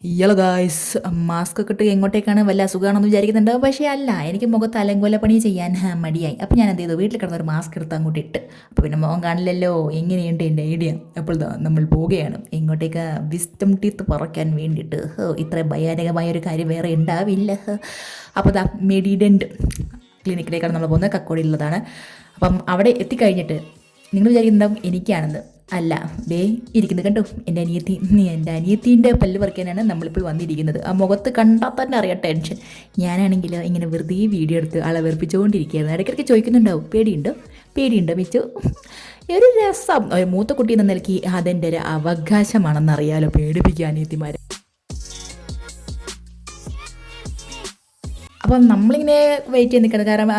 ഇയാള് guys mask ഒക്കെ ഇട്ട് എങ്ങോട്ടേക്കാണ് വല്ല അസുഖമാണെന്ന് വിചാരിക്കുന്നുണ്ട്. പക്ഷേ അല്ല, എനിക്ക് മുഖത്ത് അലങ്കോല പണി ചെയ്യാൻ മടിയായി. അപ്പോൾ ഞാൻ എന്ത് ചെയ്തു, വീട്ടിൽ കിടന്നൊരു മാസ്ക് എടുത്ത് അങ്ങോട്ട് ഇട്ട്. അപ്പോൾ പിന്നെ മുഖം കാണില്ലല്ലോ. എങ്ങനെയുണ്ട് എൻ്റെ ഐഡിയ? അപ്പോൾ നമ്മൾ പോവുകയാണ് എങ്ങോട്ടേക്ക്, വിസ്റ്റം ടീത്ത് പറിക്കാൻ വേണ്ടിയിട്ട്. ഇത്ര ഭയാനകമായൊരു കാര്യം വേറെ ഉണ്ടാവില്ല. അപ്പോൾ മെഡിഡൻറ്റ് ക്ലിനിക്കിലേക്കാണ് നമ്മൾ പോകുന്നത്. കക്കോടിയുള്ളതാണ്. അപ്പം അവിടെ എത്തിക്കഴിഞ്ഞിട്ട് നിങ്ങൾ വിചാരിക്കുന്നുണ്ടാവും എനിക്കാണെന്ന്. അല്ല, ദേ ഇരിക്കുന്നത് കണ്ടോ, എൻ്റെ അനിയത്തീൻ്റെ പല്ല് പറിക്കാനാണ് നമ്മളിപ്പോൾ വന്നിരിക്കുന്നത്. ആ മുഖത്ത് കണ്ടാൽ തന്നെ അറിയാം ടെൻഷൻ. ഞാനാണെങ്കിൽ ഇങ്ങനെ വെറുതെ വീഡിയോ എടുത്ത് ആളെ വെറുപ്പിച്ചുകൊണ്ടിരിക്കുകയായിരുന്നു. ഇടയ്ക്കിടയ്ക്ക് ചോദിക്കുന്നുണ്ടാവും, പേടിയുണ്ടോ മിച്ചു? ഒരു രസം. ഒരു മൂത്ത കുട്ടി എന്ന നിലയ്ക്ക് അതെൻ്റെ ഒരു അവകാശമാണെന്നറിയാലോ പേടിപ്പിക്കുക അനിയത്തിമാരെ. അപ്പം നമ്മളിങ്ങനെ വെയിറ്റ് ചെയ്ത് നിൽക്കുന്നത്, കാരണം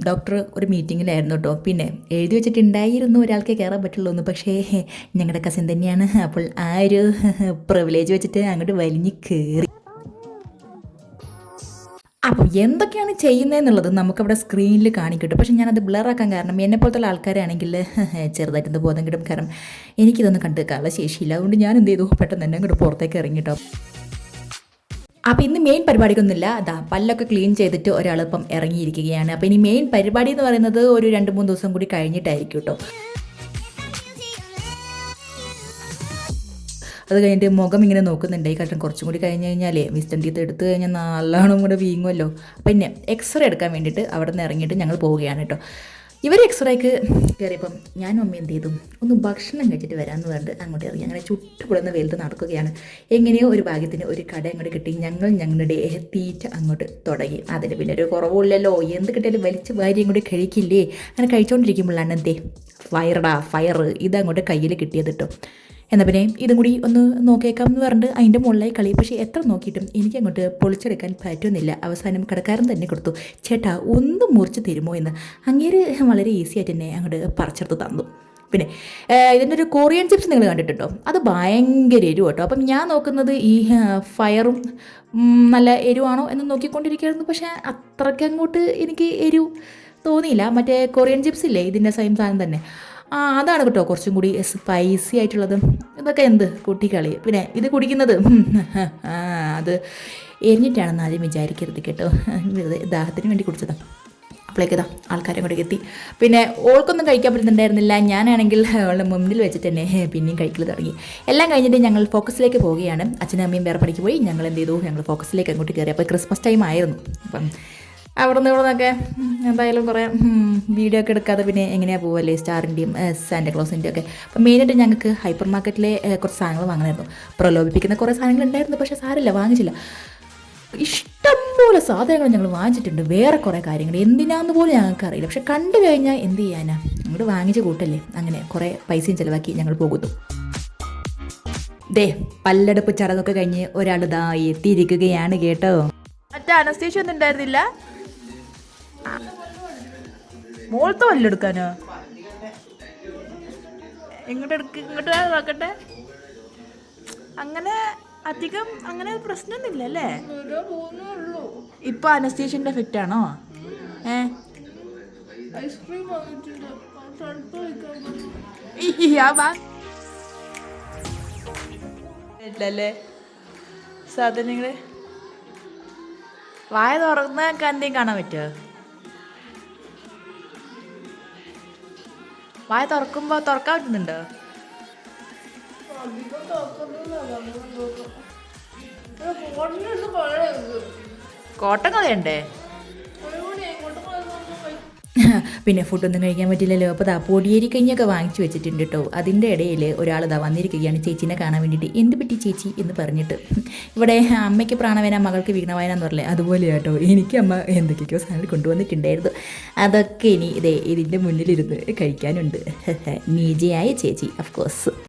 ഡോക്ടർ ഒരു മീറ്റിങ്ങിലായിരുന്നു കേട്ടോ. പിന്നെ എഴുതി വെച്ചിട്ടുണ്ടായിരുന്നു ഒരാൾക്കേ കയറാൻ പറ്റുള്ളൂ എന്ന്. പക്ഷേ ഞങ്ങളുടെ കസിൻ തന്നെയാണ്. അപ്പോൾ ആ ഒരു പ്രിവിലേജ് വെച്ചിട്ട് അങ്ങോട്ട് വലിഞ്ഞ് കയറി. അപ്പം എന്തൊക്കെയാണ് ചെയ്യുന്നതെന്നുള്ളത് നമുക്കവിടെ സ്ക്രീനിൽ കാണിക്കട്ടെ. പക്ഷേ ഞാനത് ബ്ലറാക്കാൻ കാരണം എന്നെപ്പോലത്തുള്ള ആൾക്കാരാണെങ്കിൽ ചെറുതായിട്ടൊന്ന് ബോധം കിട്ടും. കാരണം എനിക്കിതൊന്നും കണ്ടു നിൽക്കാനുള്ള ശേഷിയില്ല. അതുകൊണ്ട് ഞാൻ എന്ത് ചെയ്തു, പെട്ടെന്ന് തന്നെ അങ്ങോട്ട് പുറത്തേക്ക് ഇറങ്ങിട്ടോ. അപ്പോൾ ഇന്ന് മെയിൻ പരിപാടിക്കൊന്നുമില്ല. പല്ലൊക്കെ ക്ലീൻ ചെയ്തിട്ട് ഒരാളിപ്പം ഇറങ്ങിയിരിക്കുകയാണ്. അപ്പോൾ ഇനി മെയിൻ പരിപാടി എന്ന് പറയുന്നത് ഒരു 2-3 ദിവസം കൂടി കഴിഞ്ഞിട്ടായിരിക്കും കേട്ടോ. അത് കഴിഞ്ഞിട്ട് മുഖം ഇങ്ങനെ നോക്കുന്നുണ്ട്. ഈ കാരണം കുറച്ചും കൂടി കഴിഞ്ഞ് കഴിഞ്ഞാലേ വിസ്റ്റം ടീത്ത് എടുത്തു കഴിഞ്ഞാൽ നല്ലോണം കൂടെ വീങ്ങുമല്ലോ. പിന്നെ എക്സ്റേ എടുക്കാൻ വേണ്ടിയിട്ട് അവിടെ നിന്ന് ഇറങ്ങിയിട്ട് ഞങ്ങൾ പോവുകയാണ് കേട്ടോ. ഇവർ എക്സ്റേക്ക് കയറിയപ്പം ഞാനും അമ്മ എന്ത് ചെയ്തു, ഒന്ന് ഭക്ഷണം കഴിച്ചിട്ട് വരാമെന്ന് പറഞ്ഞിട്ട് അങ്ങോട്ട് ഇറങ്ങി. അങ്ങനെ ചുട്ടുപൊള്ളുന്ന വെയിലത്ത് നടക്കുകയാണ്. എങ്ങനെയോ ഒരു ഭാഗ്യത്തിന് ഒരു കട അങ്ങോട്ട് കിട്ടി. ഞങ്ങളുടെ തീറ്റ അങ്ങോട്ട് തുടങ്ങി. അതിന് പിന്നെ ഒരു കുറവില്ലല്ലോ, എന്ത് കിട്ടിയാലും വലിച്ച് വാരി അങ്ങോട്ട് കഴിക്കില്ലേ. അങ്ങനെ കഴിച്ചുകൊണ്ടിരിക്കുമ്പോഴാണ് എന്തേ ഫയർ ഇതങ്ങോട്ട് കയ്യിൽ കിട്ടിയത് കേട്ടോ. എന്നാൽ പിന്നെ ഇതും കൂടി ഒന്ന് നോക്കിയേക്കാം എന്ന് പറഞ്ഞിട്ട് അതിൻ്റെ മുകളിലായി കളി. പക്ഷേ എത്ര നോക്കിയിട്ടും എനിക്കങ്ങോട്ട് പൊളിച്ചെടുക്കാൻ പറ്റുന്നില്ല. അവസാനം കടക്കാരൻ തന്നെ കൊടുത്തു, ചേട്ടാ ഒന്ന് മുറിച്ച് തരുമോ എന്ന്. അങ്ങേര് വളരെ ഈസി ആയിട്ട് തന്നെ അങ്ങോട്ട് പറിച്ചെടുത്ത് തന്നു. പിന്നെ ഇതിൻ്റെ ഒരു കൊറിയൻ ചിപ്സ് നിങ്ങൾ കണ്ടിട്ടുണ്ടോ? അത് ഭയങ്കര എരിവ് കേട്ടോ. അപ്പം ഞാൻ നോക്കുന്നത് ഈ ഫയറും നല്ല എരിവാണോ എന്ന് നോക്കിക്കൊണ്ടിരിക്കുകയായിരുന്നു. പക്ഷേ അത്രയ്ക്കങ്ങോട്ട് എനിക്ക് എരിവ് തോന്നിയില്ല. മറ്റേ കൊറിയൻ ചിപ്സ് ഇല്ലേ, ഇതിൻ്റെ സെയിം സാധനം തന്നെ, അതാണ് കേട്ടോ കുറച്ചും കൂടി സ്പൈസി ആയിട്ടുള്ളത്. ഇതൊക്കെ എന്ത് കുട്ടിക്കളി. പിന്നെ ഇത് കുടിക്കുന്നത് അത് എരിഞ്ഞിട്ടാണെന്ന് ആദ്യം വിചാരിക്കരുത് കേട്ടോ. ദാഹത്തിന് വേണ്ടി കുടിച്ചതാണ്. അപ്പോഴേക്ക് ആൾക്കാരെ കൂടെ എത്തി. പിന്നെ ഓൾക്കൊന്നും കഴിക്കാൻ പറ്റുന്നുണ്ടായിരുന്നില്ല. ഞാനാണെങ്കിൽ അവളുടെ മുന്നിൽ വെച്ചിട്ട് തന്നെ പിന്നെയും കഴിക്കൽ തുടങ്ങി. എല്ലാം കഴിഞ്ഞിട്ട് ഞങ്ങൾ ഫോക്കസിലേക്ക് പോവുകയാണ്. അച്ഛനും അമ്മയും വേറെ പണിക്ക് പോയി. ഞങ്ങൾ എന്ത് ചെയ്തു, ഞങ്ങൾ ഫോക്കസിലേക്ക് അങ്ങോട്ട് കയറി. അപ്പോൾ ക്രിസ്മസ് ടൈം ആയിരുന്നു. അപ്പം അവിടെ നിന്നൊക്കെ എന്തായാലും കുറേ വീഡിയോ ഒക്കെ എടുക്കാതെ പിന്നെ എങ്ങനെയാണ് പോവല്ലേ, സ്റ്റാറിൻ്റെയും സാന്റാക്ലോസിൻ്റെയും ഒക്കെ. അപ്പം മെയിനായിട്ട് ഞങ്ങൾക്ക് ഹൈപ്പർ മാർക്കറ്റിലെ കുറച്ച് സാധനങ്ങൾ വാങ്ങണമായിരുന്നു. പ്രലോഭിപ്പിക്കുന്ന കുറേ സാധനങ്ങൾ ഉണ്ടായിരുന്നു. പക്ഷേ സാരമില്ല, വാങ്ങിച്ചില്ല. ഇഷ്ടംപോലെ സാധനങ്ങൾ ഞങ്ങൾ വാങ്ങിച്ചിട്ടുണ്ട്. വേറെ കുറേ കാര്യങ്ങൾ എന്തിനാന്ന് പോലും ഞങ്ങൾക്ക് അറിയില്ല. പക്ഷെ കണ്ടു കഴിഞ്ഞാൽ എന്ത് ചെയ്യാനാ, ഞങ്ങൾ വാങ്ങിച്ച് കൂട്ടല്ലേ. അങ്ങനെ കുറേ പൈസയും ചിലവാക്കി ഞങ്ങൾ പോകുന്നു. പല്ലടപ്പ് ചടങ്ങൊക്കെ കഴിഞ്ഞ് ഒരാൾ എത്തിയിരിക്കുകയാണ് കേട്ടോ. മറ്റേ അനസ്തേഷ്യ ഒന്നും ഉണ്ടായിരുന്നില്ല. മോളത്തെ പല്ലെടുക്കാനോ? ഇങ്ങോട്ട് നോക്കട്ടെ. അങ്ങനെ അധികം അങ്ങനെ പ്രശ്നമൊന്നുമില്ല അല്ലേ? ഇപ്പൊ അനസ്തേഷ്യന്റെ എഫക്റ്റ് ആണോ? ല്ലേ സാധനങ്ങള് വായ തുറന്ന എന്തെങ്കിലും കാണാൻ പറ്റുമോ? വായ തുറക്കാൻ പറ്റുന്നുണ്ടോ? കോട്ടൻ കളയണ്ടേ? പിന്നെ ഫുഡൊന്നും കഴിക്കാൻ പറ്റില്ലല്ലോ. അപ്പോൾ പൊടിയേരി കഞ്ഞിയൊക്കെ വാങ്ങിച്ചു വെച്ചിട്ടുണ്ട് കേട്ടോ. അതിൻ്റെ ഇടയിൽ ഒരാൾ വന്നിരിക്കുകയാണ് ചേച്ചീനെ കാണാൻ വേണ്ടിയിട്ട്. എന്ത് പറ്റി ചേച്ചി എന്ന് പറഞ്ഞിട്ട്. ഇവിടെ അമ്മയ്ക്ക് പ്രാണവേന, മകൾക്ക് വിഘ്നവേന എന്ന് പറയില്ലേ, അതുപോലെ കേട്ടോ എനിക്ക് അമ്മ എന്തൊക്കെയോ സാധനങ്ങൾ കൊണ്ടുവന്നിട്ടുണ്ടായിരുന്നു. അതൊക്കെ ഇനി ഇതിൻ്റെ മുന്നിലിരുന്ന് കഴിക്കാനുണ്ട്. നീജയായ ചേച്ചി ഓഫ് കോഴ്സ്.